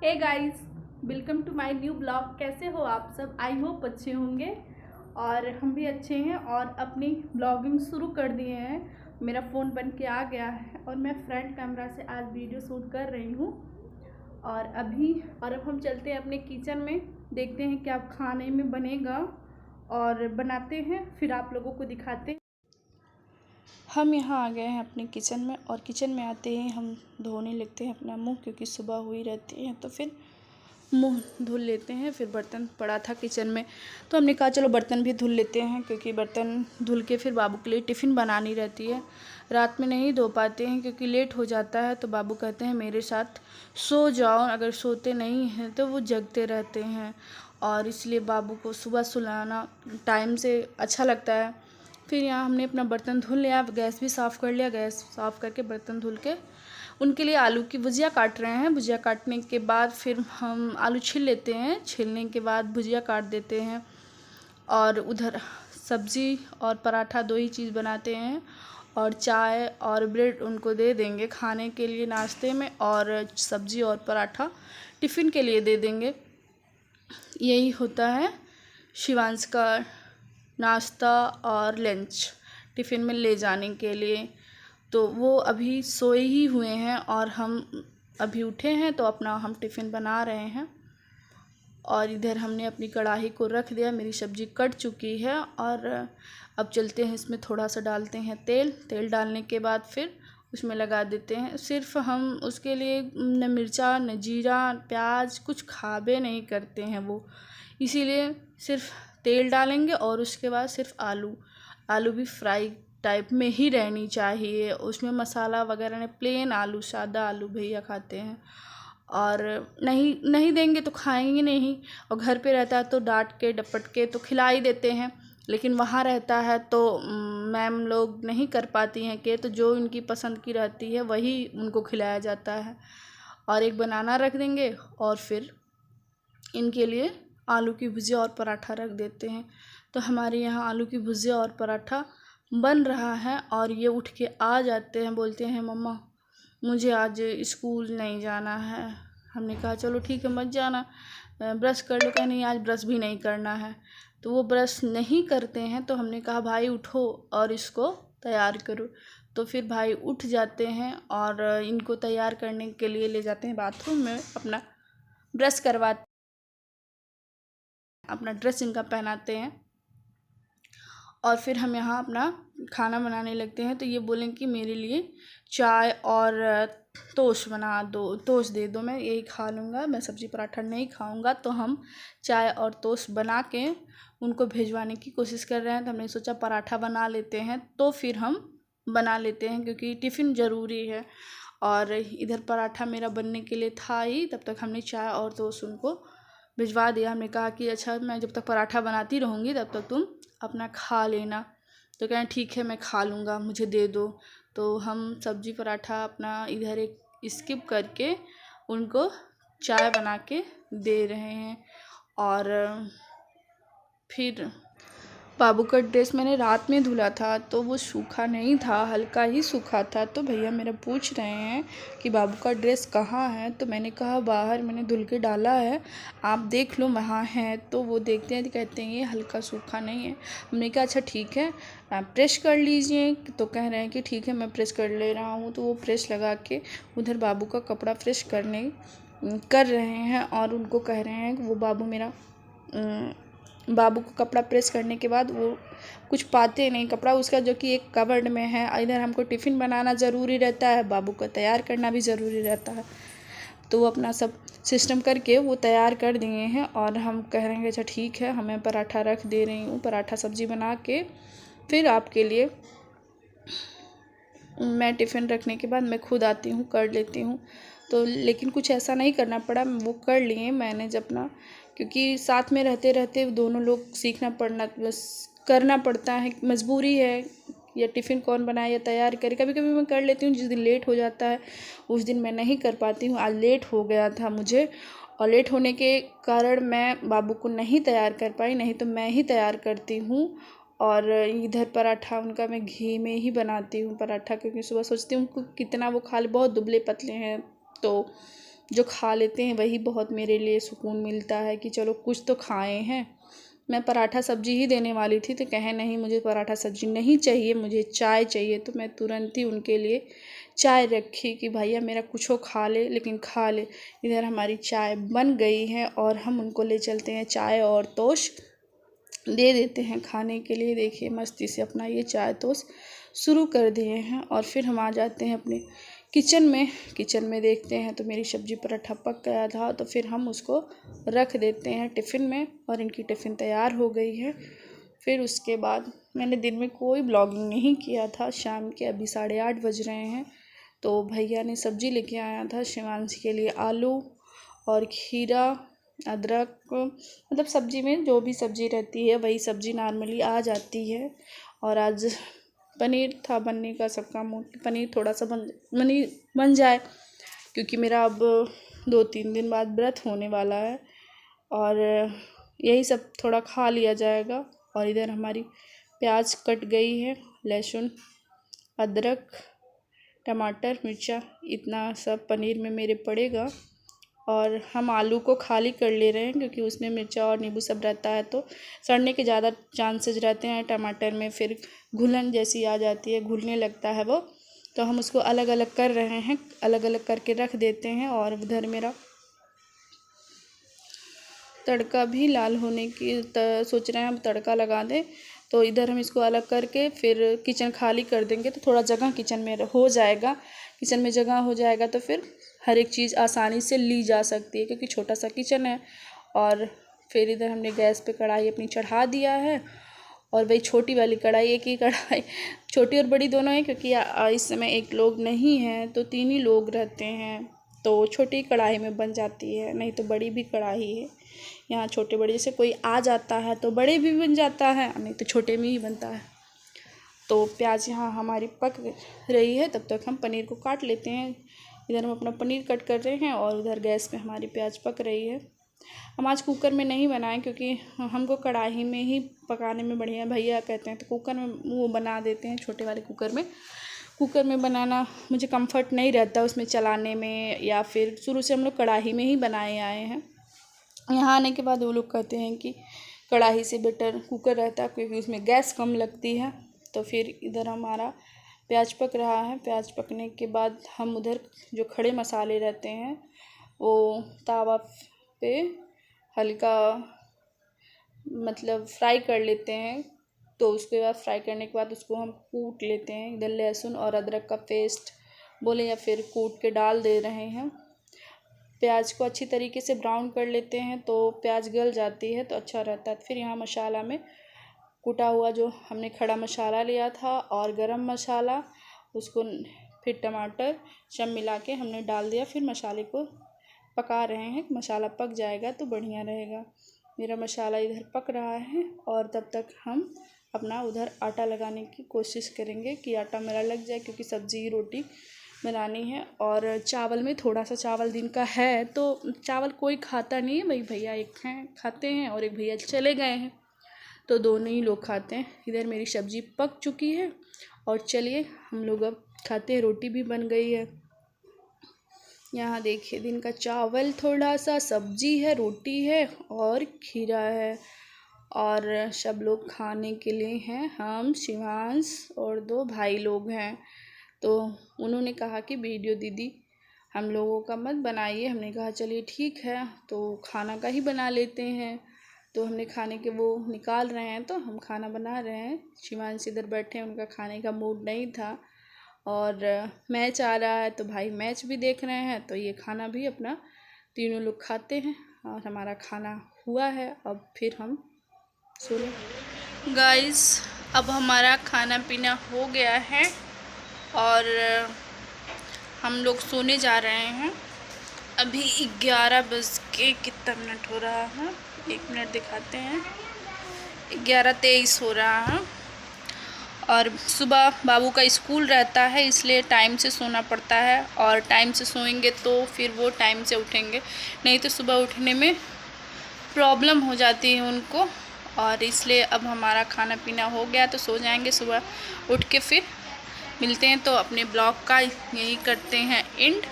Hey guys, welcome to my new blog. कैसे हो आप सब? आई होप अच्छे होंगे और हम भी अच्छे हैं और अपनी ब्लॉगिंग शुरू कर दिए हैं। मेरा फ़ोन बन के आ गया है और मैं फ्रंट कैमरा से आज वीडियो शूट कर रही हूँ। अब हम चलते हैं अपने किचन में, देखते हैं क्या खाने में बनेगा और बनाते हैं, फिर आप लोगों को दिखाते हैं। हम यहाँ आ गए हैं अपने किचन में और किचन में आते ही हम धोने लगते हैं अपना मुंह, क्योंकि सुबह हुई रहती है तो फिर मुंह धुल लेते हैं। फिर बर्तन पड़ा था किचन में तो हमने कहा चलो बर्तन भी धुल लेते हैं, क्योंकि बर्तन धुल के फिर बाबू के लिए टिफ़िन बनानी रहती है। रात में नहीं धो पाते हैं क्योंकि लेट हो जाता है, तो बाबू कहते हैं मेरे साथ सो जाओ। अगर सोते नहीं हैं तो वो जगते रहते हैं और इसलिए बाबू को सुबह सुलाना टाइम से अच्छा लगता है। फिर यहाँ हमने अपना बर्तन धुल लिया, गैस भी साफ़ कर लिया। गैस साफ़ करके बर्तन धुल के उनके लिए आलू की भुजिया काट रहे हैं। भुजिया काटने के बाद फिर हम आलू छील लेते हैं, छीलने के बाद भुजिया काट देते हैं और उधर सब्ज़ी और पराठा दो ही चीज़ बनाते हैं और चाय और ब्रेड उनको दे देंगे खाने के लिए नाश्ते में, और सब्ज़ी और पराठा टिफ़िन के लिए दे देंगे। यही होता है शिवांश का नाश्ता और लंच टिफ़िन में ले जाने के लिए। तो वो अभी सोए ही हुए हैं और हम अभी उठे हैं तो अपना हम टिफ़िन बना रहे हैं। और इधर हमने अपनी कढ़ाई को रख दिया, मेरी सब्ज़ी कट चुकी है और अब चलते हैं इसमें थोड़ा सा डालते हैं तेल। तेल डालने के बाद फिर उसमें लगा देते हैं। सिर्फ हम उसके लिए न मिर्चा न जीरा प्याज कुछ खाबे नहीं करते हैं वो, इसीलिए सिर्फ तेल डालेंगे और उसके बाद सिर्फ आलू भी फ्राई टाइप में ही रहनी चाहिए, उसमें मसाला वगैरह नहीं। प्लेन आलू, सादा आलू भैया खाते हैं और नहीं देंगे तो खाएंगे नहीं। और घर पे रहता है तो डांट के डपट के तो खिला ही देते हैं, लेकिन वहाँ रहता है तो मैम लोग नहीं कर पाती हैं कि तो जो उनकी पसंद की रहती है वही उनको खिलाया जाता है। और एक बनाना रख देंगे और फिर इनके लिए आलू की भुजिया और पराठा रख देते हैं। तो हमारे यहाँ आलू की भुजिया और पराठा बन रहा है और ये उठ के आ जाते हैं, बोलते हैं मम्मा मुझे आज स्कूल नहीं जाना है। हमने कहा चलो ठीक है मत जाना, ब्रश कर लो। कहा नहीं आज ब्रश भी नहीं करना है। तो वो ब्रश नहीं करते हैं तो हमने कहा भाई उठो और इसको तैयार करो। तो फिर भाई उठ जाते हैं और इनको तैयार करने के लिए ले जाते हैं बाथरूम में, अपना ब्रश करवाते, अपना ड्रेस इनका पहनाते हैं और फिर हम यहाँ अपना खाना बनाने लगते हैं। तो ये बोलें कि मेरे लिए चाय और टोस्ट बना दो, टोस्ट दे दो, मैं यही खा लूँगा, मैं सब्ज़ी पराठा नहीं खाऊँगा। तो हम चाय और टोस्ट बना के उनको भिजवाने की कोशिश कर रहे हैं। तो हमने सोचा पराठा बना लेते हैं, तो फिर हम बना लेते हैं क्योंकि टिफ़िन ज़रूरी है। और इधर पराठा मेरा बनने के लिए था ही, तब तक हमने चाय और टोस्ट उनको भिजवा दिया। हमने कहा कि अच्छा मैं जब तक पराठा बनाती रहूँगी तब तक तुम अपना खा लेना। तो कहें ठीक है मैं खा लूँगा, मुझे दे दो। तो हम सब्ज़ी पराठा अपना इधर एक स्किप करके उनको चाय बना के दे रहे हैं। और फिर बाबू का ड्रेस मैंने रात में धुला था तो वो सूखा नहीं था, हल्का ही सूखा था। तो भैया मेरा पूछ रहे हैं कि बाबू का ड्रेस कहाँ है। तो मैंने कहा बाहर मैंने धुल के डाला है, आप देख लो वहाँ है। तो वो देखते हैं तो कहते हैं ये हल्का सूखा नहीं है। हमने कहा अच्छा ठीक है आप प्रेस कर लीजिए। तो कह रहे हैं कि ठीक है मैं प्रेस कर ले रहा हूँ। तो वो प्रेस लगा के उधर बाबू का कपड़ा प्रेस कर रहे हैं और उनको कह रहे हैं कि वो बाबू को कपड़ा प्रेस करने के बाद वो कुछ पाते नहीं कपड़ा उसका, जो कि एक कवर्ड में है। इधर हमको टिफ़िन बनाना ज़रूरी रहता है, बाबू को तैयार करना भी ज़रूरी रहता है। तो वो अपना सब सिस्टम करके वो तैयार कर दिए हैं और हम कह रहे हैं अच्छा ठीक है हमें पराठा रख दे रही हूँ। पराठा सब्ज़ी बना के फिर आपके लिए मैं टिफ़िन रखने के बाद मैं खुद आती हूँ कर लेती हूँ। तो लेकिन कुछ ऐसा नहीं करना पड़ा, वो कर लिए मैनेज अपना, क्योंकि साथ में रहते रहते दोनों लोग सीखना पड़ना बस करना पड़ता है, मजबूरी है। या टिफ़िन कौन बनाए या तैयार करे। कभी कभी मैं कर लेती हूँ, जिस दिन लेट हो जाता है उस दिन मैं नहीं कर पाती हूँ। आज लेट हो गया था मुझे और लेट होने के कारण मैं बाबू को नहीं तैयार कर पाई, नहीं तो मैं ही तैयार करती हूँ। और इधर पराठा उनका मैं घी में ही बनाती हूँ पराठा, क्योंकि सुबह सोचती हूँ कितना वो खा ले, बहुत दुबले पतले हैं तो जो खा लेते हैं वही बहुत मेरे लिए सुकून मिलता है कि चलो कुछ तो खाए हैं। मैं पराठा सब्जी ही देने वाली थी तो कहे नहीं मुझे पराठा सब्जी नहीं चाहिए, मुझे चाय चाहिए। तो मैं तुरंत ही उनके लिए चाय रखी कि भैया मेरा कुछ खा ले लेकिन खा ले। इधर हमारी चाय बन गई है और हम उनको ले चलते हैं चाय और तोश दे देते हैं खाने के लिए। देखिए मस्ती से अपना ये चाय तोश शुरू कर दिए हैं और फिर हम आ जाते हैं अपने किचन में देखते हैं तो मेरी सब्जी पराठा पक गया था। तो फिर हम उसको रख देते हैं टिफ़िन में और इनकी टिफ़िन तैयार हो गई है। फिर उसके बाद मैंने दिन में कोई ब्लॉगिंग नहीं किया था। शाम के अभी 8:30 बज रहे हैं। तो भैया ने सब्ज़ी लेके आया था शिवांश के लिए, आलू और खीरा, अदरक, मतलब सब्ज़ी में जो भी सब्ज़ी रहती है वही सब्ज़ी नॉर्मली आ जाती है। और आज पनीर था बनने का, सबका मूड पनीर थोड़ा सा बन जाए क्योंकि मेरा अब 2-3 दिन बाद व्रत होने वाला है और यही सब थोड़ा खा लिया जाएगा। और इधर हमारी प्याज कट गई है, लहसुन, अदरक, टमाटर, मिर्चा, इतना सब पनीर में मेरे पड़ेगा। और हम आलू को खाली कर ले रहे हैं क्योंकि उसमें मिर्चा और नींबू सब रहता है तो सड़ने के ज़्यादा चांसेस रहते हैं। टमाटर में फिर घुलन जैसी आ जाती है, घुलने लगता है वो। तो हम उसको अलग अलग कर रहे हैं, अलग अलग करके रख देते हैं। और उधर मेरा तड़का भी लाल होने की सोच रहे हैं, हम तड़का लगा दें। तो इधर हम इसको अलग करके फिर किचन खाली कर देंगे तो थोड़ा जगह किचन में हो जाएगा। किचन में जगह हो जाएगा तो फिर हर एक चीज़ आसानी से ली जा सकती है क्योंकि छोटा सा किचन है। और फिर इधर हमने गैस पे कढ़ाई अपनी चढ़ा दिया है और वही छोटी वाली कढ़ाई, एक ही कढ़ाई, छोटी और बड़ी दोनों हैं क्योंकि इस समय एक लोग नहीं हैं तो 3 ही लोग रहते हैं तो छोटी कढ़ाई में बन जाती है, नहीं तो बड़ी भी कढ़ाई है। यहाँ छोटे बड़े जैसे कोई आ जाता है तो बड़े भी बन जाता है, नहीं तो छोटे में ही बनता है। तो प्याज यहाँ हमारी पक रही है, तब तक हम पनीर को काट लेते हैं। इधर हम अपना पनीर कट कर रहे हैं और उधर गैस पे हमारी प्याज पक रही है। हम आज कुकर में नहीं बनाएं क्योंकि हमको कढ़ाई में ही पकाने में बढ़िया भैया कहते हैं तो कुकर में वो बना देते हैं, छोटे वाले कुकर में बनाना मुझे कंफर्ट नहीं रहता उसमें चलाने में, या फिर शुरू से हम लोग कढ़ाई में ही बनाए आए हैं। यहाँ आने के बाद वो लोग कहते हैं कि कढ़ाई से बेटर कुकर रहता है क्योंकि उसमें गैस कम लगती है। तो फिर इधर हमारा प्याज पक रहा है। प्याज पकने के बाद हम उधर जो खड़े मसाले रहते हैं वो तावा पे हल्का मतलब फ्राई कर लेते हैं। तो उसके बाद फ्राई करने के बाद उसको हम कूट लेते हैं। इधर लहसुन और अदरक का पेस्ट बोले या फिर कूट के डाल दे रहे हैं। प्याज को अच्छी तरीके से ब्राउन कर लेते हैं तो प्याज गल जाती है तो अच्छा रहता है। फिर यहाँ मसाला में कूटा हुआ जो हमने खड़ा मसाला लिया था और गरम मसाला, उसको फिर टमाटर सब मिला के हमने डाल दिया। फिर मसाले को पका रहे हैं, मसाला पक जाएगा तो बढ़िया रहेगा। मेरा मसाला इधर पक रहा है और तब तक हम अपना उधर आटा लगाने की कोशिश करेंगे कि आटा मेरा लग जाए क्योंकि सब्ज़ी रोटी बनानी है। और चावल में थोड़ा सा चावल दिन का है तो चावल कोई खाता नहीं है, वही भैया एक हैं खाते हैं और एक भैया चले गए हैं तो दोनों ही लोग खाते हैं। इधर मेरी सब्ज़ी पक चुकी है और चलिए हम लोग अब खाते हैं। रोटी भी बन गई है। यहाँ देखिए दिन का चावल, थोड़ा सा सब्जी है, रोटी है और खीरा है और सब लोग खाने के लिए हैं। हम, शिवांश और 2 भाई लोग हैं। तो उन्होंने कहा कि वीडियो दीदी हम लोगों का मत बनाइए। हमने कहा चलिए ठीक है तो खाना का ही बना लेते हैं। तो हमने खाने के वो निकाल रहे हैं तो हम खाना बना रहे हैं। शिवांश इधर बैठे हैं, उनका खाने का मूड नहीं था और मैच आ रहा है तो भाई मैच भी देख रहे हैं। तो ये खाना भी अपना तीनों लोग खाते हैं और हमारा खाना हुआ है। अब फिर हम सोने गाइस, अब हमारा खाना पीना हो गया है और हम लोग सोने जा रहे हैं। अभी 11 बज के कितना मिनट हो रहा है, 1 मिनट दिखाते हैं, 11:23 हो रहा है। और सुबह बाबू का स्कूल रहता है इसलिए टाइम से सोना पड़ता है और टाइम से सोएंगे तो फिर वो टाइम से उठेंगे, नहीं तो सुबह उठने में प्रॉब्लम हो जाती है उनको। और इसलिए अब हमारा खाना पीना हो गया तो सो जाएंगे। सुबह उठ के फिर मिलते हैं। तो अपने ब्लॉग का यही करते हैं एंड।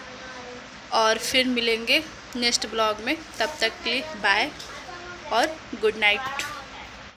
और फिर मिलेंगे नेक्स्ट ब्लॉग में। तब तक के लिए बाय और गुड नाइट।